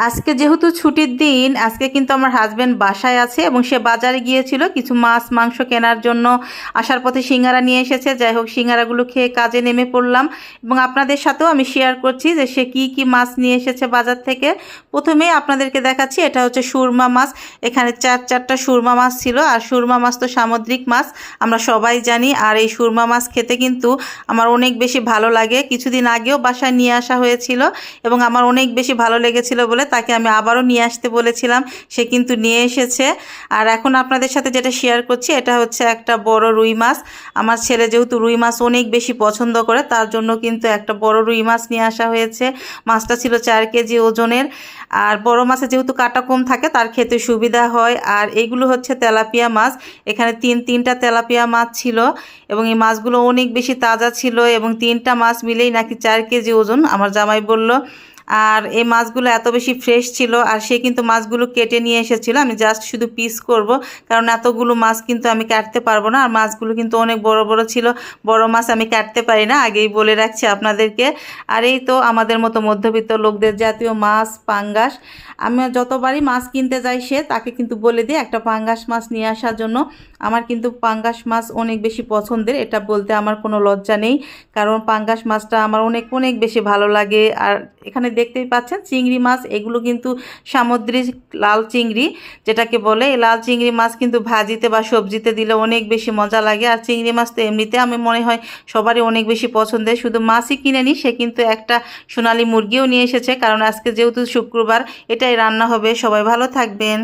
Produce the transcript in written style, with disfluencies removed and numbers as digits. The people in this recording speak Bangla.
আজকে যেহেতু ছুটির দিন, আজকে কিন্তু আমার হাজবেন্ড বাসায় আছে এবং সে বাজারে গিয়েছিল কিছু মাছ মাংস কেনার জন্য। আসার পথে সিঙ্গারা নিয়ে এসেছে। যাই হোক, সিঙ্গারাগুলো খেয়ে কাজে নেমে পড়লাম এবং আপনাদের সাথেও আমি শেয়ার করছি যে সে কি মাছ নিয়ে এসেছে বাজার থেকে। প্রথমেই আপনাদেরকে দেখাচ্ছি, এটা হচ্ছে সুরমা মাছ। এখানে চারটা সুরমা মাছ ছিল। আর সুরমা মাছ তো সামুদ্রিক মাছ, আমরা সবাই জানি। আর এই সুরমা মাছ খেতে কিন্তু আমার অনেক বেশি ভালো লাগে। কিছুদিন আগেও বাসায় নিয়ে আসা হয়েছিল এবং আমার অনেক বেশি ভালো লেগেছিল বলে তাকে আমি আবারও নিয়ে আসতে বলেছিলাম। সে কিন্তু নিয়ে এসেছে। আর এখন আপনাদের সাথে যেটা শেয়ার করছি, এটা হচ্ছে একটা বড় রুই মাছ। আমার ছেলে যেহেতু রুই মাছ অনেক বেশি পছন্দ করে, তার জন্য কিন্তু একটা বড় রুই মাছ নিয়ে আসা হয়েছে। মাছটা ছিল 4 কেজি ওজনের। আর বড় মাছে যেহেতু কাটা কম থাকে, তার খেতে সুবিধা হয়। আর এইগুলো হচ্ছে তেলাপিয়া মাছ। এখানে তিনটা তেলাপিয়া মাছ ছিল এবং এই মাছগুলো অনেক বেশি তাজা ছিল এবং 3টা মাছ মিলেই নাকি 4 কেজি ওজন, আমার জামাই বলল। আর এই মাছগুলো এত বেশি ফ্রেশ ছিল। আর সে কিন্তু মাছগুলো কেটে নিয়ে এসেছিল। আমি জাস্ট শুধু পিস করব, কারণ এতগুলো মাছ কিন্তু আমি কাটতে পারবো না। আর মাছগুলো কিন্তু অনেক বড় বড় ছিল। বড় মাছ আমি কাটতে পারি না, আগেই বলে রাখছি আপনাদেরকে। আর এই তো আমাদের মতো মধ্যবিত্ত লোকদের জাতীয় মাছ পাঙ্গাস। আমি যতবারই মাছ কিনতে যাই তাকে কিন্তু বলে দিই একটা পাঙ্গাস মাছ নিয়ে আসার জন্য। আমার কিন্তু পাঙ্গাস মাছ অনেক বেশি পছন্দের, এটা বলতে আমার কোনো লজ্জা নেই, কারণ পাঙ্গাস মাছটা আমার অনেক অনেক বেশি ভালো লাগে। আর এখানে দেখতেই পাচ্ছেন চিংড়ি মাছ, এগুলো কিন্তু সামুদ্রিক লাল চিংড়ি যেটাকে বলে। এই লাল চিংড়ি মাছ কিন্তু ভাজিতে বা সবজিতে দিলে অনেক বেশি মজা লাগে। আর চিংড়ি মাছ তো এমনিতে আমি মনে হয় সবারই অনেক বেশি পছন্দের। শুধু মাছই কিনে নিই, সে কিন্তু একটা সোনালী মুরগিও নিয়ে এসেছে, কারণ আজকে যেহেতু শুক্রবার এটাই রান্না হবে। সবাই ভালো থাকবেন।